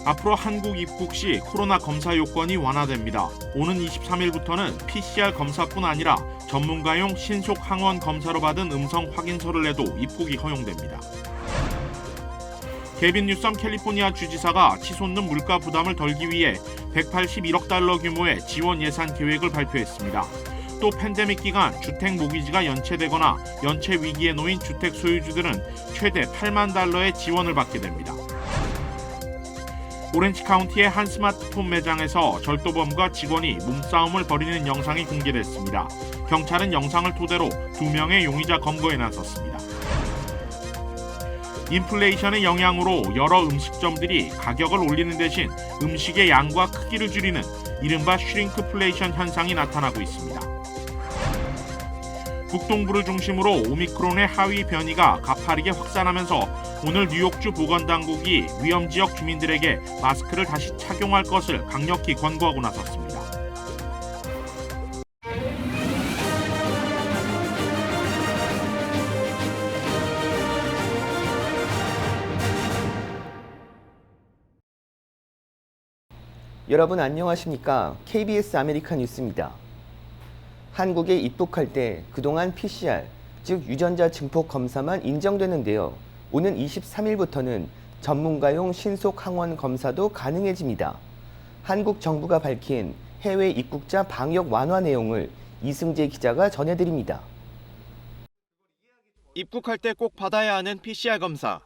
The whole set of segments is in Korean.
앞으로 한국 입국 시 코로나 검사 요건이 완화됩니다. 오는 23일부터는 PCR 검사뿐 아니라 전문가용 신속 항원 검사로 받은 음성 확인서를 내도 입국이 허용됩니다. 게빈 뉴섬 캘리포니아 주지사가 치솟는 물가 부담을 덜기 위해 181억 달러 규모의 지원 예산 계획을 발표했습니다. 또 팬데믹 기간 주택 모기지가 연체되거나 연체 위기에 놓인 주택 소유주들은 최대 8만 달러의 지원을 받게 됩니다. 오렌지 카운티의 한 스마트폰 매장에서 절도범과 직원이 몸싸움을 벌이는 영상이 공개됐습니다. 경찰은 영상을 토대로 2명의 용의자 검거에 나섰습니다. 인플레이션의 영향으로 여러 음식점들이 가격을 올리는 대신 음식의 양과 크기를 줄이는 이른바 슈링크플레이션 현상이 나타나고 있습니다. 북동부를 중심으로 오미크론의 하위 변이가 가파르게 확산하면서 오늘 뉴욕주 보건당국이 위험지역 주민들에게 마스크를 다시 착용할 것을 강력히 권고하고 나섰습니다. 여러분 안녕하십니까? KBS 아메리카 뉴스입니다. 한국에 입국할 때 그동안 PCR, 즉 유전자 증폭 검사만 인정되는데요. 오는 23일부터는 전문가용 신속 항원 검사도 가능해집니다. 한국 정부가 밝힌 해외 입국자 방역 완화 내용을 이승재 기자가 전해드립니다. 입국할 때 꼭 받아야 하는 PCR 검사.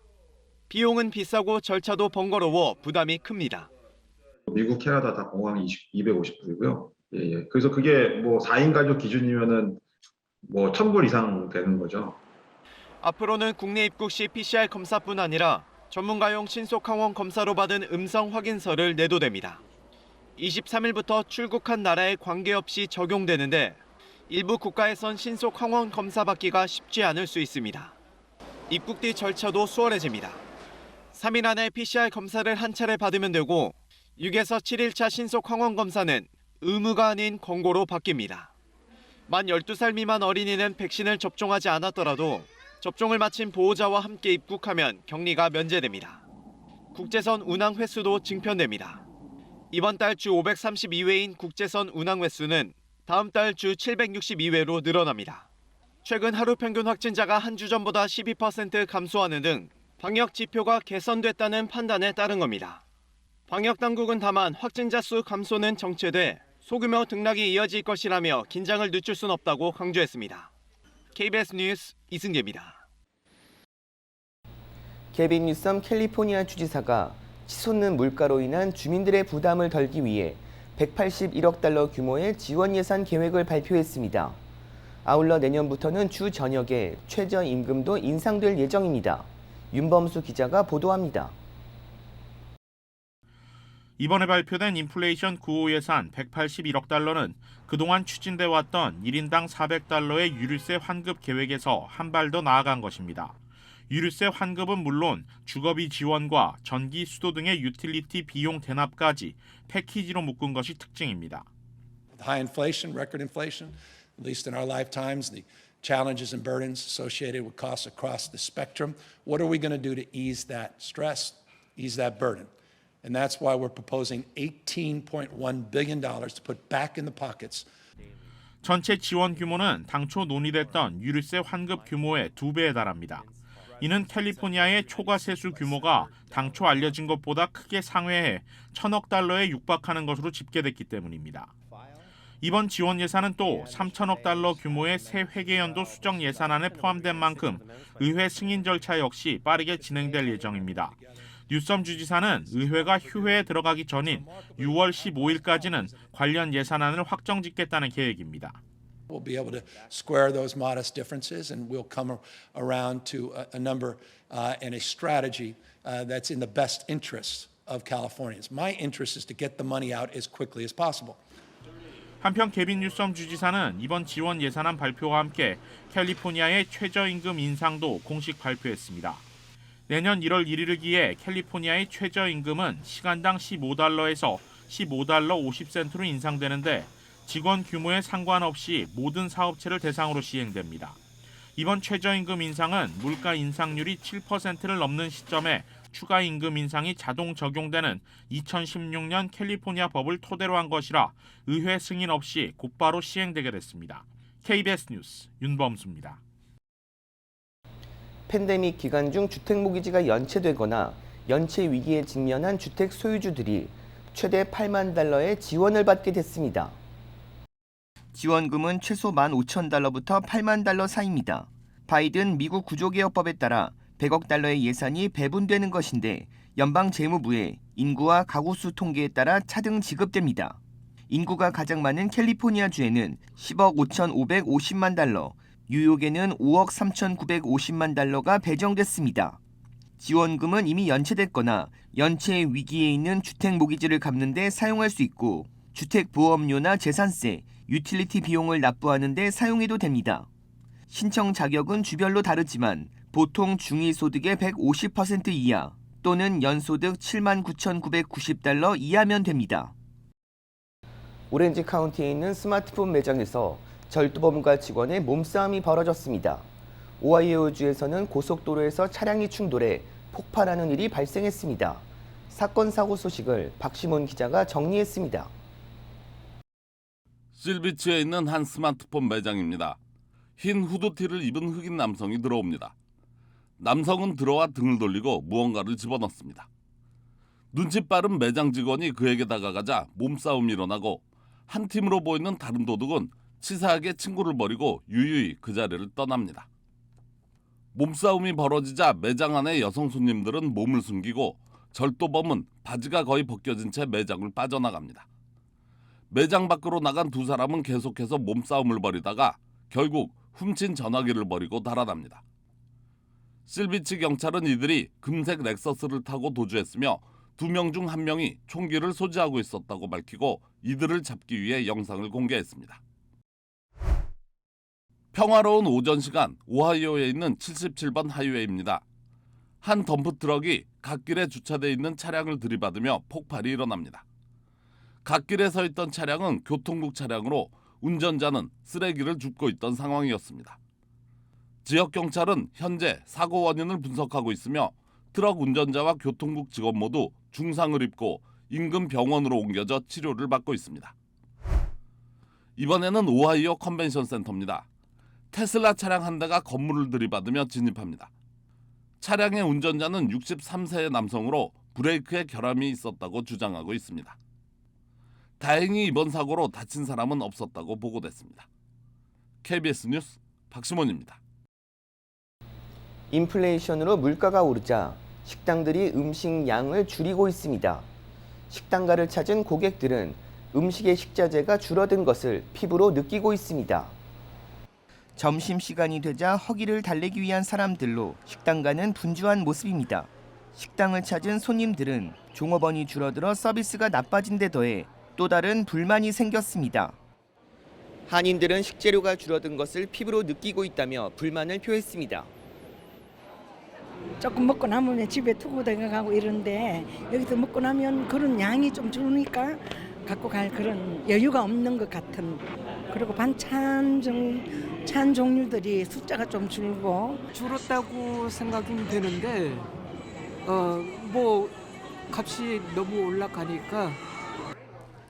비용은 비싸고 절차도 번거로워 부담이 큽니다. 미국, 캐나다 다 공항이 250불이고요. 예. 그래서 그게 뭐 4인 가족 기준이면은 뭐 1,000불 이상 되는 거죠. 앞으로는 국내 입국 시 PCR 검사뿐 아니라 전문가용 신속 항원 검사로 받은 음성 확인서를 내도 됩니다. 23일부터 출국한 나라에 관계없이 적용되는데 일부 국가에선 신속 항원 검사 받기가 쉽지 않을 수 있습니다. 입국 뒤 절차도 수월해집니다. 3일 안에 PCR 검사를 한 차례 받으면 되고 6에서 7일차 신속 항원 검사는 의무가 아닌 권고로 바뀝니다. 만 12살 미만 어린이는 백신을 접종하지 않았더라도 접종을 마친 보호자와 함께 입국하면 격리가 면제됩니다. 국제선 운항 횟수도 증편됩니다. 이번 달 주 532회인 국제선 운항 횟수는 다음 달 주 762회로 늘어납니다. 최근 하루 평균 확진자가 한 주 전보다 12% 감소하는 등 방역 지표가 개선됐다는 판단에 따른 겁니다. 방역 당국은 다만 확진자 수 감소는 정체돼 소규모 등락이 이어질 것이라며 긴장을 늦출 순 없다고 강조했습니다. KBS 뉴스 이승재입니다. 게빈 뉴섬 캘리포니아 주지사가 치솟는 물가로 인한 주민들의 부담을 덜기 위해 181억 달러 규모의 지원 예산 계획을 발표했습니다. 아울러 내년부터는 주 전역에 최저임금도 인상될 예정입니다. 윤범수 기자가 보도합니다. 이번에 발표된 인플레이션 구호 예산 181억 달러는 그동안 추진돼 왔던 1인당 400달러의 유류세 환급 계획에서 한 발 더 나아간 것입니다. 유류세 환급은 물론 주거비 지원과 전기, 수도 등의 유틸리티 비용 대납까지 패키지로 묶은 것이 특징입니다. High inflation, record inflation, at least in our lifetimes, the challenges and burdens associated with costs across the spectrum. What are we going to do to ease that stress, ease that burden? And that's why we're proposing $18.1 billion to put back in the pockets. 전체 지원 규모는 당초 논의됐던 유류세 환급 규모의 2배에 달합니다. 이는 캘리포니아의 초과 세수 규모가 당초 알려진 것보다 크게 상회해 1,000억 달러에 육박하는 것으로 집계됐기 때문입니다. 이번 지원 예산은 또 3,000억 달러 규모의 새 회계연도 수정 예산안에 포함된 만큼 의회 승인 절차 역시 빠르게 진행될 예정입니다. 뉴섬 주지사는 의회가 휴회에 들어가기 전인 6월 15일까지는 관련 예산안을 확정짓겠다는 계획입니다. We'll be able to square those modest differences, and we'll come around to a number and a strategy that's in the best interest of Californians. My interest is to get the money out as quickly as possible. 한편 게빈 뉴섬 주지사는 이번 지원 예산안 발표와 함께 캘리포니아의 최저임금 인상도 공식 발표했습니다. 내년 1월 1일을 기해 캘리포니아의 최저임금은 시간당 15달러에서 15달러 50센트로 인상되는데 직원 규모에 상관없이 모든 사업체를 대상으로 시행됩니다. 이번 최저임금 인상은 물가 인상률이 7%를 넘는 시점에 추가 임금 인상이 자동 적용되는 2016년 캘리포니아 법을 토대로 한 것이라 의회 승인 없이 곧바로 시행되게 됐습니다. KBS 뉴스 윤범수입니다. 팬데믹 기간 중 주택모기지가 연체되거나 연체 위기에 직면한 주택 소유주들이 최대 $80,000의 지원을 받게 됐습니다. 지원금은 최소 $15,000부터 $80,000 사이입니다. 바이든 미국 구조개혁법에 따라 $100억 예산이 배분되는 것인데 연방 재무부에 인구와 가구수 통계에 따라 차등 지급됩니다. 인구가 가장 많은 캘리포니아주에는 $10억 5,550만 달러, 뉴욕에는 $5억 3,950만 달러가 배정됐습니다. 지원금은 이미 연체됐거나 연체 위기에 있는 주택 모기지를 갚는 데 사용할 수 있고 주택보험료나 재산세, 유틸리티 비용을 납부하는 데 사용해도 됩니다. 신청 자격은 주별로 다르지만 보통 중위소득의 150% 이하 또는 연소득 79,990달러 이하면 됩니다. 오렌지 카운티에 있는 스마트폰 매장에서 절도범과 직원의 몸싸움이 벌어졌습니다. 오하이오주에서는 고속도로에서 차량이 충돌해 폭발하는 일이 발생했습니다. 사건 사고 소식을 박시몬 기자가 정리했습니다. 실비치에 있는 한 스마트폰 매장입니다. 흰 후드티를 입은 흑인 남성이 들어옵니다. 남성은 들어와 등을 돌리고 무언가를 집어넣습니다. 눈치 빠른 매장 직원이 그에게 다가가자 몸싸움이 일어나고 한 팀으로 보이는 다른 도둑은 치사하게 친구를 버리고 유유히 그 자리를 떠납니다. 몸싸움이 벌어지자 매장 안의 여성 손님들은 몸을 숨기고 절도범은 바지가 거의 벗겨진 채 매장을 빠져나갑니다. 매장 밖으로 나간 두 사람은 계속해서 몸싸움을 벌이다가 결국 훔친 전화기를 버리고 달아납니다. 실비치 경찰은 이들이 금색 렉서스를 타고 도주했으며 2명 중 1명이 총기를 소지하고 있었다고 밝히고 이들을 잡기 위해 영상을 공개했습니다. 평화로운 오전 시간 오하이오에 있는 77번 하이웨이입니다. 한 덤프트럭이 갓길에 주차돼 있는 차량을 들이받으며 폭발이 일어납니다. 갓길에 서 있던 차량은 교통국 차량으로 운전자는 쓰레기를 줍고 있던 상황이었습니다. 지역 경찰은 현재 사고 원인을 분석하고 있으며 트럭 운전자와 교통국 직원 모두 중상을 입고 인근 병원으로 옮겨져 치료를 받고 있습니다. 이번에는 오하이오 컨벤션 센터입니다. 테슬라 차량 한 대가 건물을 들이받으며 진입합니다. 차량의 운전자는 63세의 남성으로 브레이크에 결함이 있었다고 주장하고 있습니다. 다행히 이번 사고로 다친 사람은 없었다고 보고됐습니다. KBS 뉴스 박시몬입니다. 인플레이션으로 물가가 오르자 식당들이 음식 양을 줄이고 있습니다. 식당가를 찾은 고객들은 음식의 식자재가 줄어든 것을 피부로 느끼고 있습니다. 점심시간이 되자 허기를 달래기 위한 사람들로 식당가는 분주한 모습입니다. 식당을 찾은 손님들은 종업원이 줄어들어 서비스가 나빠진 데 더해 또 다른 불만이 생겼습니다. 한인들은 식재료가 줄어든 것을 피부로 느끼고 있다며 불만을 표했습니다. 조금 먹고 남으면 집에 두고 가고 이런데 여기서 먹고 나면 그런 양이 좀 줄으니까 갖고 갈 그런 여유가 없는 것 같은. 그리고 반찬 찬 종류들이 숫자가 좀 줄고 줄었다고 생각이 되는데 뭐 값이 너무 올라가니까.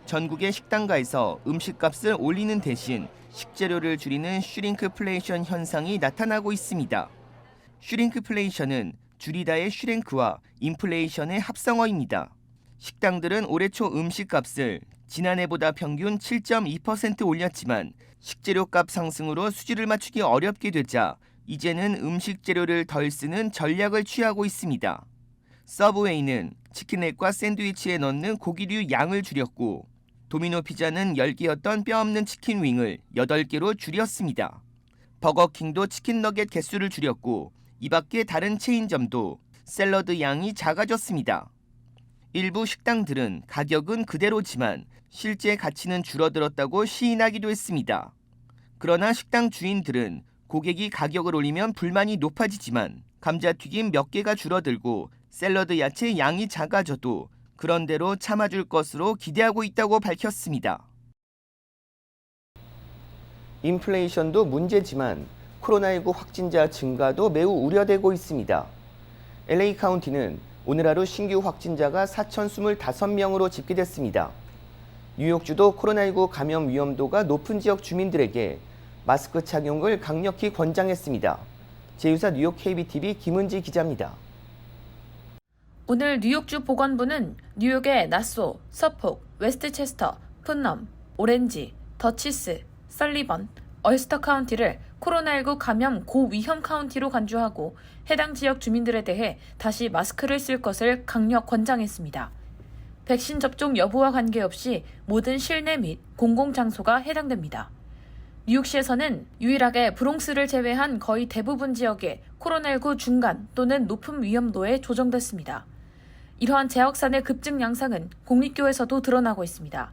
전국의 식당가에서 음식값을 올리는 대신 식재료를 줄이는 슈링크플레이션 현상이 나타나고 있습니다. 슈링크플레이션은 줄이다의 슈링크와 인플레이션의 합성어입니다. 식당들은 올해 초 음식값을 지난해보다 평균 7.2% 올렸지만 식재료값 상승으로 수지를 맞추기 어렵게 되자 이제는 음식 재료를 덜 쓰는 전략을 취하고 있습니다. 서브웨이는 치킨넷과 샌드위치에 넣는 고기류 양을 줄였고 도미노 피자는 10개였던 뼈 없는 치킨 윙을 8개로 줄였습니다. 버거킹도 치킨 너겟 개수를 줄였고 이 밖에 다른 체인점도 샐러드 양이 작아졌습니다. 일부 식당들은 가격은 그대로지만 실제 가치는 줄어들었다고 시인하기도 했습니다. 그러나 식당 주인들은 고객이 가격을 올리면 불만이 높아지지만 감자튀김 몇 개가 줄어들고 샐러드 야채 양이 작아져도 그런대로 참아줄 것으로 기대하고 있다고 밝혔습니다. 인플레이션도 문제지만 코로나19 확진자 증가도 매우 우려되고 있습니다. LA 카운티는 오늘 하루 신규 확진자가 4,025명으로 집계됐습니다. 뉴욕주도 코로나19 감염 위험도가 높은 지역 주민들에게 마스크 착용을 강력히 권장했습니다. 제2사 뉴욕 KBTV 김은지 기자입니다. 오늘 뉴욕주 보건부는 뉴욕의 나소, 서폭, 웨스트체스터, 푼넘, 오렌지, 더치스, 설리번, 얼스터 카운티를 코로나19 감염 고위험 카운티로 간주하고 해당 지역 주민들에 대해 다시 마스크를 쓸 것을 강력 권장했습니다. 백신 접종 여부와 관계없이 모든 실내 및 공공장소가 해당됩니다. 뉴욕시에서는 유일하게 브롱스를 제외한 거의 대부분 지역에 코로나19 중간 또는 높은 위험도에 조정됐습니다. 이러한 재확산의 급증 양상은 공립교에서도 드러나고 있습니다.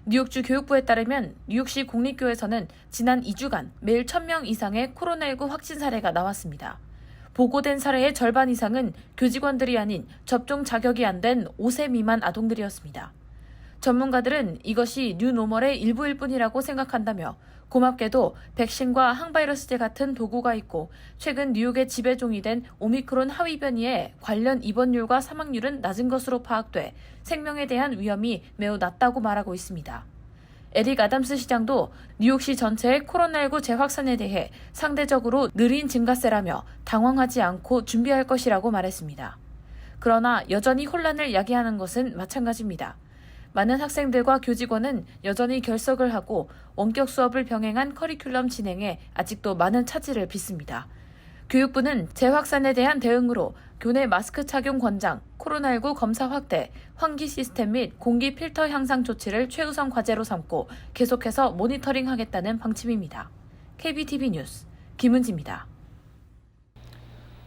뉴욕주 교육부에 따르면 뉴욕시 공립교에서는 지난 2주간 매일 1,000명 이상의 코로나19 확진 사례가 나왔습니다. 보고된 사례의 절반 이상은 교직원들이 아닌 접종 자격이 안 된 5세 미만 아동들이었습니다. 전문가들은 이것이 뉴노멀의 일부일 뿐이라고 생각한다며 고맙게도 백신과 항바이러스제 같은 도구가 있고 최근 뉴욕의 지배종이 된 오미크론 하위 변이에 관련 입원율과 사망률은 낮은 것으로 파악돼 생명에 대한 위험이 매우 낮다고 말하고 있습니다. 에릭 아담스 시장도 뉴욕시 전체의 코로나19 재확산에 대해 상대적으로 느린 증가세라며 당황하지 않고 준비할 것이라고 말했습니다. 그러나 여전히 혼란을 야기하는 것은 마찬가지입니다. 많은 학생들과 교직원은 여전히 결석을 하고 원격 수업을 병행한 커리큘럼 진행에 아직도 많은 차질을 빚습니다. 교육부는 재확산에 대한 대응으로 교내 마스크 착용 권장, 코로나19 검사 확대, 환기 시스템 및 공기 필터 향상 조치를 최우선 과제로 삼고 계속해서 모니터링하겠다는 방침입니다. KBTV 뉴스 김은지입니다.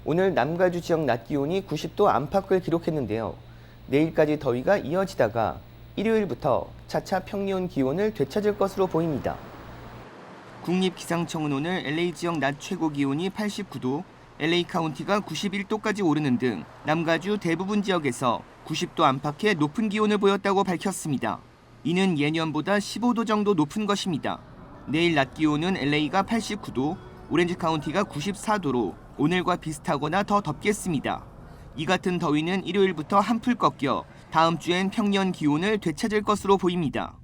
오늘 남가주 지역 낮 기온이 90도 안팎을 기록했는데요. 내일까지 더위가 이어지다가 일요일부터 차차 평년 기온을 되찾을 것으로 보입니다. 국립기상청은 오늘 LA 지역 낮 최고 기온이 89도, LA 카운티가 91도까지 오르는 등 남가주 대부분 지역에서 90도 안팎의 높은 기온을 보였다고 밝혔습니다. 이는 예년보다 15도 정도 높은 것입니다. 내일 낮 기온은 LA가 89도, 오렌지 카운티가 94도로 오늘과 비슷하거나 더 덥겠습니다. 이 같은 더위는 일요일부터 한풀 꺾여 다음 주엔 평년 기온을 되찾을 것으로 보입니다.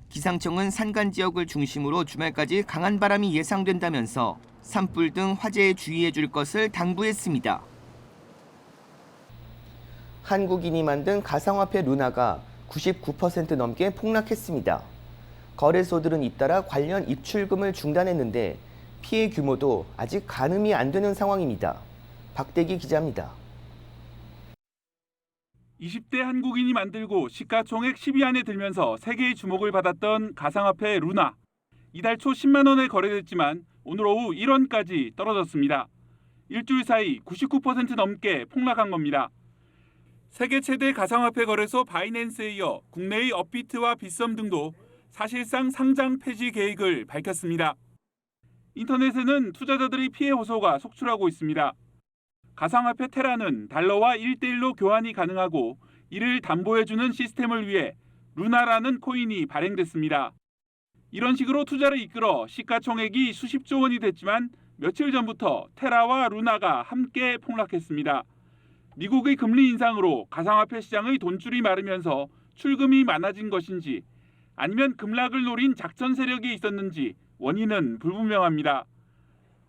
기상청은 산간 지역을 중심으로 주말까지 강한 바람이 예상된다면서 산불 등 화재에 주의해 줄 것을 당부했습니다. 한국인이 만든 가상화폐 루나가 99% 넘게 폭락했습니다. 거래소들은 잇따라 관련 입출금을 중단했는데 피해 규모도 아직 가늠이 안 되는 상황입니다. 박대기 기자입니다. 20대 한국인이 만들고 시가총액 10위 안에 들면서 세계의 주목을 받았던 가상화폐 루나. 이달 초 10만 원에 거래됐지만 오늘 오후 1원까지 떨어졌습니다. 일주일 사이 99% 넘게 폭락한 겁니다. 세계 최대 가상화폐 거래소 바이낸스에 이어 국내의 업비트와 빗썸 등도 사실상 상장 폐지 계획을 밝혔습니다. 인터넷에는 투자자들의 피해 호소가 속출하고 있습니다. 가상화폐 테라는 달러와 1대1로 교환이 가능하고 이를 담보해주는 시스템을 위해 루나라는 코인이 발행됐습니다. 이런 식으로 투자를 이끌어 시가총액이 수십조 원이 됐지만 며칠 전부터 테라와 루나가 함께 폭락했습니다. 미국의 금리 인상으로 가상화폐 시장의 돈줄이 마르면서 출금이 많아진 것인지 아니면 급락을 노린 작전 세력이 있었는지 원인은 불분명합니다.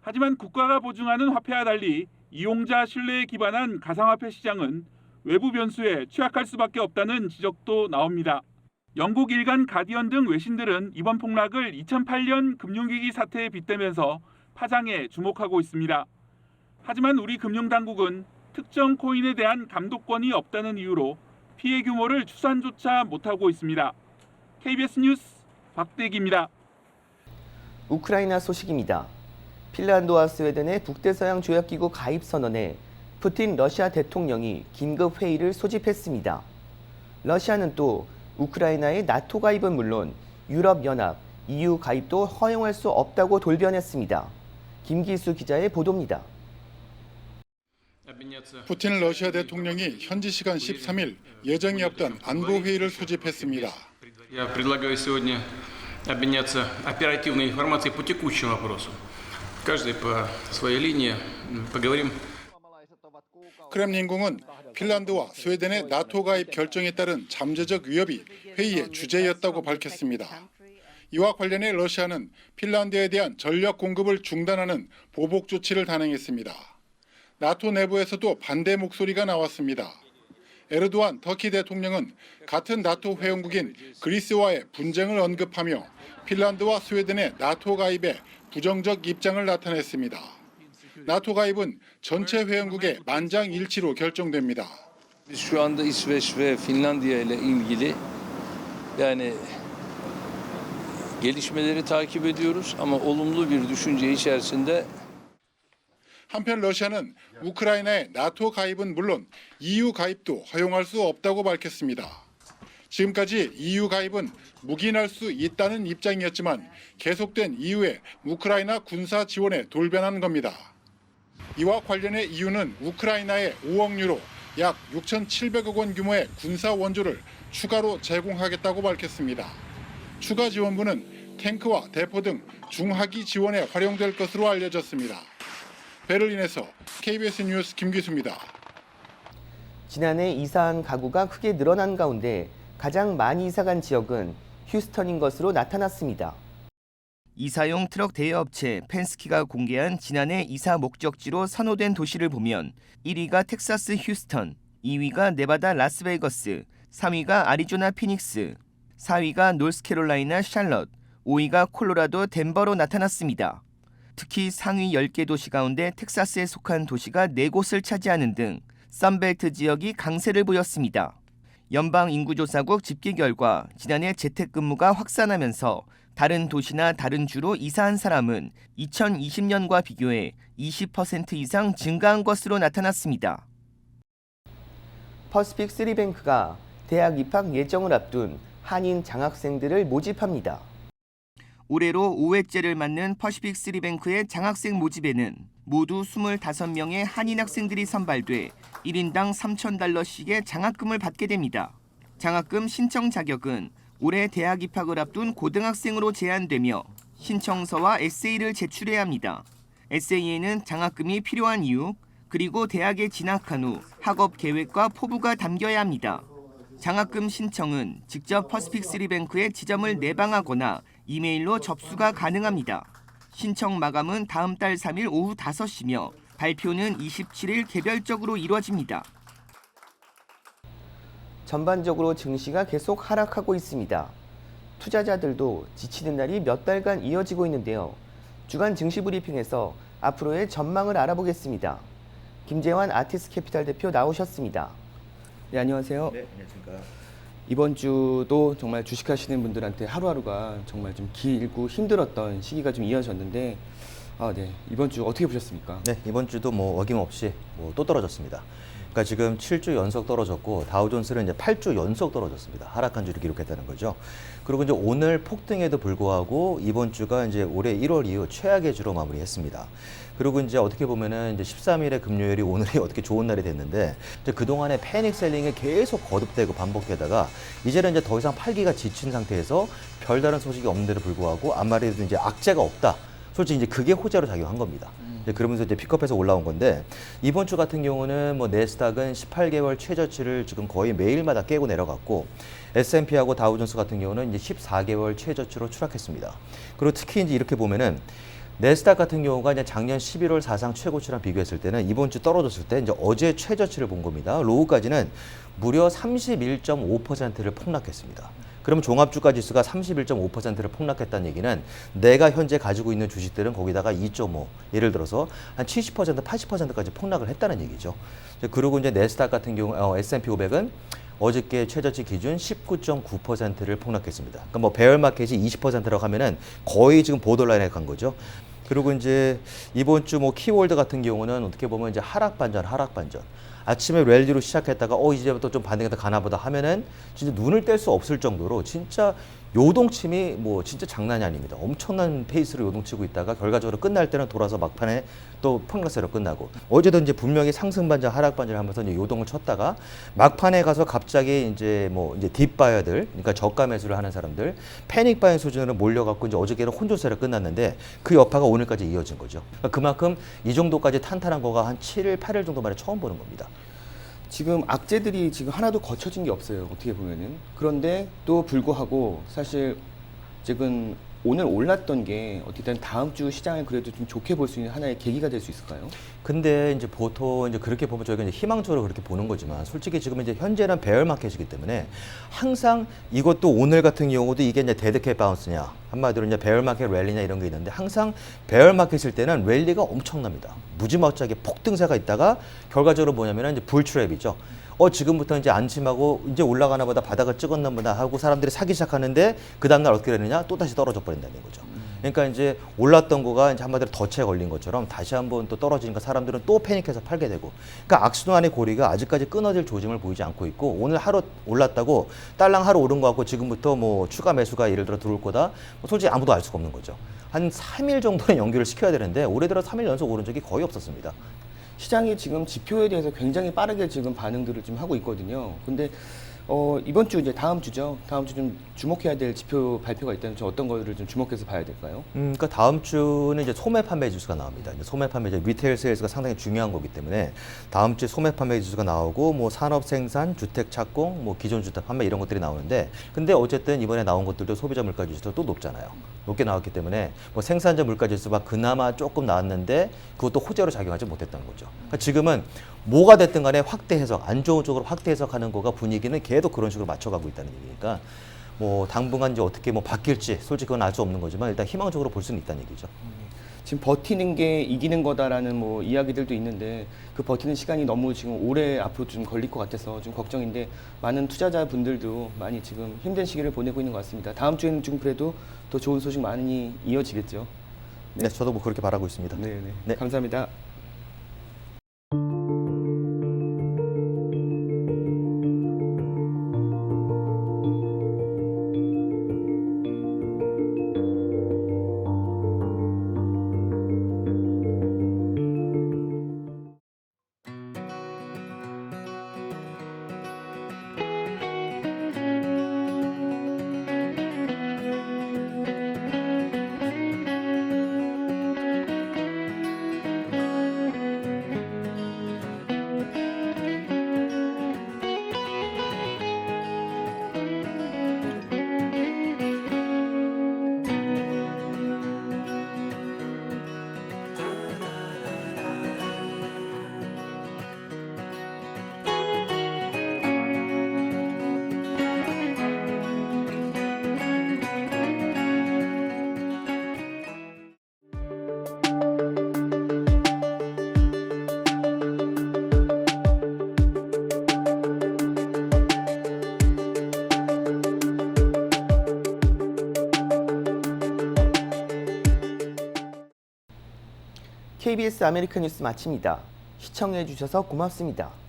하지만 국가가 보증하는 화폐와 달리 이용자 신뢰에 기반한 가상화폐 시장은 외부 변수에 취약할 수밖에 없다는 지적도 나옵니다. 영국 일간 가디언 등 외신들은 이번 폭락을 2008년 금융위기 사태에 빗대면서 파장에 주목하고 있습니다. 하지만 우리 금융당국은 특정 코인에 대한 감독권이 없다는 이유로 피해 규모를 추산조차 못하고 있습니다. KBS 뉴스 박대기입니다. 우크라이나 소식입니다. 핀란드와 스웨덴의 북대서양 조약기구 가입 선언에 푸틴 러시아 대통령이 긴급 회의를 소집했습니다. 러시아는 또 우크라이나의 나토 가입은 물론 유럽연합, EU 가입도 허용할 수 없다고 돌변했습니다. 김기수 기자의 보도입니다. 푸틴 러시아 대통령이 현지 시간 13일 예정이 없던 안보회의를 소집했습니다. Я предлагаю сегодня обменяться оперативной информацией по текущим вопросам. Каждый по своей линии поговорим. 크렘린궁은 핀란드와 스웨덴의 나토 가입 결정에 따른 잠재적 위협이 회의의 주제였다고 밝혔습니다. 이와 관련해 러시아는 핀란드에 대한 전력 공급을 중단하는 보복 조치를 단행했습니다. 나토 내부에서도 반대 목소리가 나왔습니다. 에르도안 터키 대통령은 같은 나토 회원국인 그리스와의 분쟁을 언급하며 핀란드와 스웨덴의 나토 가입에 부정적 입장을 나타냈습니다. 나토 가입은 전체 회원국의 만장일치로 결정됩니다. Şu anda İsveç ve Finlandiya ile ilgili yani gelişmeleri takip ediyoruz ama olumlu bir düşünce içerisinde. 한편 러시아는 우크라이나의 나토 가입은 물론 EU 가입도 허용할 수 없다고 밝혔습니다. 지금까지 EU 가입은 묵인할 수 있다는 입장이었지만 계속된 EU의 우크라이나 군사 지원에 돌변한 겁니다. 이와 관련해 EU는 우크라이나에 5억 유로, 약 6,700억 원 규모의 군사 원조를 추가로 제공하겠다고 밝혔습니다. 추가 지원분은 탱크와 대포 등 중하기 지원에 활용될 것으로 알려졌습니다. 베를린에서 KBS 뉴스 김기수입니다. 지난해 이사한 가구가 크게 늘어난 가운데 가장 많이 이사간 지역은 휴스턴인 것으로 나타났습니다. 이사용 트럭 대여업체 펜스키가 공개한 지난해 이사 목적지로 선호된 도시를 보면 1위가 텍사스 휴스턴, 2위가 네바다 라스베이거스, 3위가 아리조나 피닉스, 4위가 노스캐롤라이나 샬럿, 5위가 콜로라도 덴버로 나타났습니다. 특히 상위 10개 도시 가운데 텍사스에 속한 도시가 4곳을 차지하는 등 선벨트 지역이 강세를 보였습니다. 연방인구조사국 집계 결과 지난해 재택근무가 확산하면서 다른 도시나 다른 주로 이사한 사람은 2020년과 비교해 20% 이상 증가한 것으로 나타났습니다. 퍼시픽 3뱅크가 대학 입학 예정을 앞둔 한인 장학생들을 모집합니다. 올해로 5회째를 맞는 퍼시픽 3뱅크의 장학생 모집에는 모두 25명의 한인 학생들이 선발돼 1인당 $3,000씩의 장학금을 받게 됩니다. 장학금 신청 자격은 올해 대학 입학을 앞둔 고등학생으로 제한되며 신청서와 에세이를 제출해야 합니다. 에세이에는 장학금이 필요한 이유, 그리고 대학에 진학한 후 학업 계획과 포부가 담겨야 합니다. 장학금 신청은 직접 퍼시픽 3뱅크에 지점을 내방하거나 이메일로 접수가 가능합니다. 신청 마감은 다음 달 3일 오후 5시며 발표는 27일 개별적으로 이루어집니다. 전반적으로 증시가 계속 하락하고 있습니다. 투자자들도 지치는 날이 몇 달간 이어지고 있는데요. 주간 증시 브리핑에서 앞으로의 전망을 알아보겠습니다. 김재환 아티스캐피탈 대표 나오셨습니다. 네, 안녕하세요. 네, 안녕하십니까. 이번 주도 정말 주식하시는 분들한테 하루하루가 정말 좀 길고 힘들었던 시기가 좀 이어졌는데 이번 주 어떻게 보셨습니까? 네, 이번 주도 어김없이 또 떨어졌습니다. 그러니까 지금 7주 연속 떨어졌고 다우존스는 이제 8주 연속 떨어졌습니다. 하락한 주를 기록했다는 거죠. 그리고 이제 오늘 폭등에도 불구하고 이번 주가 이제 올해 1월 이후 최악의 주로 마무리했습니다. 그리고 이제 어떻게 보면은 이제 13일에 금요일이 오늘이 어떻게 좋은 날이 됐는데 이제 그동안에 패닉 셀링이 계속 거듭되고 반복되다가 이제는 이제 더 이상 팔기가 지친 상태에서 별다른 소식이 없는데도 불구하고 아무래도 이제 악재가 없다. 솔직히 이제 그게 호재로 작용한 겁니다. 그러면서 이제 픽업해서 올라온 건데 이번 주 같은 경우는 네스닥은 18개월 최저치를 지금 거의 매일마다 깨고 내려갔고 S&P하고 다우존스 같은 경우는 이제 14개월 최저치로 추락했습니다. 그리고 특히 이제 이렇게 보면은 네스닥 같은 경우가 이제 작년 11월 사상 최고치랑 비교했을 때는 이번 주 떨어졌을 때 이제 어제 최저치를 본 겁니다. 로우까지는 무려 31.5%를 폭락했습니다. 그러면 종합주가 지수가 31.5%를 폭락했다는 얘기는 내가 현재 가지고 있는 주식들은 거기다가 2.5, 예를 들어서 한 70%, 80%까지 폭락을 했다는 얘기죠. 그리고 이제 네스닥 같은 경우 S&P 500은 어저께 최저치 기준 19.9%를 폭락했습니다. 그러니까 배열 마켓이 20%라고 하면은 거의 지금 보더라인에 간 거죠. 그리고 이제 이번 주 키월드 같은 경우는 어떻게 보면 이제 하락 반전. 아침에 랠리로 시작했다가 이제부터 좀 반등이 가나 보다 하면은 진짜 눈을 뗄 수 없을 정도로 진짜 요동침이 진짜 장난이 아닙니다. 엄청난 페이스로 요동치고 있다가 결과적으로 끝날 때는 돌아서 막판에 또 폭락세로 끝나고 어제도 이제 분명히 상승 반전, 하락 반전 하면서 이제 요동을 쳤다가 막판에 가서 갑자기 이제 딥바이어들, 그러니까 저가 매수를 하는 사람들, 패닉 바이어 수준으로 몰려갖고 이제 어저께는 혼조세로 끝났는데 그 여파가 오늘까지 이어진 거죠. 그만큼 이 정도까지 탄탄한 거가 한 7일, 8일 정도 만에 처음 보는 겁니다. 지금 악재들이 지금 하나도 거쳐진 게 없어요. 어떻게 보면은. 그런데 또 불구하고 사실 지금 오늘 올랐던 게 어떻게든 다음 주 시장을 그래도 좀 좋게 볼 수 있는 하나의 계기가 될 수 있을까요? 근데 이제 보통 이제 그렇게 보면 저희가 이제 희망적으로 그렇게 보는 거지만 솔직히 지금 이제 현재는 배열 마켓이기 때문에 항상 이것도 오늘 같은 경우도 이게 이제 데드캣 바운스냐 한마디로 이제 배열 마켓 랠리냐 이런 게 있는데 항상 배열 마켓일 때는 랠리가 엄청납니다. 무지막지하게 폭등세가 있다가 결과적으로 뭐냐면 이제 불트랩이죠. 지금부터 이제 안심하고 이제 올라가나 보다 바닥을 찍었나 보다 하고 사람들이 사기 시작하는데 그 다음날 어떻게 되느냐 또 다시 떨어져 버린다는 거죠. 그러니까 이제 올랐던 거가 이제 한마디로 덫에 걸린 것처럼 다시 한번 또 떨어지니까 사람들은 또 패닉해서 팔게 되고 그러니까 악순환의 고리가 아직까지 끊어질 조짐을 보이지 않고 있고 오늘 하루 올랐다고 딸랑 하루 오른 거 같고 지금부터 뭐 추가 매수가 예를 들어 들어올 거다 뭐 솔직히 아무도 알 수가 없는 거죠. 한 3일 정도는 연기를 시켜야 되는데 올해 들어 3일 연속 오른 적이 거의 없었습니다. 시장이 지금 지표에 대해서 굉장히 빠르게 지금 반응들을 좀 하고 있거든요. 근데 이번 주 이제 다음 주죠. 다음 주 좀 주목해야 될 지표 발표가 있다면 좀 어떤 거를 좀 주목해서 봐야 될까요? 그러니까 다음 주는 이제 소매 판매 지수가 나옵니다. 이제 소매 판매 이제 리테일 세일즈가 상당히 중요한 거기 때문에 다음 주에 소매 판매 지수가 나오고 뭐 산업 생산, 주택 착공, 뭐 기존 주택 판매 이런 것들이 나오는데 근데 어쨌든 이번에 나온 것들도 소비자 물가 지수도 또 높잖아요. 높게 나왔기 때문에 뭐 생산자 물가 지수가 그나마 조금 나왔는데 그것도 호재로 작용하지 못했다는 거죠. 그러니까 지금은 뭐가 됐든 간에 확대 해석, 안 좋은 쪽으로 확대 해석하는 거가 분위기는 계속 그런 식으로 맞춰가고 있다는 얘기니까 뭐 당분간 이제 어떻게 뭐 바뀔지 솔직히 그건 알 수 없는 거지만 일단 희망적으로 볼 수는 있다는 얘기죠. 지금 버티는 게 이기는 거다라는 뭐 이야기들도 있는데 그 버티는 시간이 너무 지금 오래 앞으로 좀 걸릴 것 같아서 좀 걱정인데 많은 투자자분들도 많이 지금 힘든 시기를 보내고 있는 것 같습니다. 다음 주에는 좀 그래도 더 좋은 소식 많이 이어지겠죠. 네, 저도 뭐 그렇게 바라고 있습니다. 네, 감사합니다. KBS 아메리칸 뉴스 마칩니다. 시청해 주셔서 고맙습니다.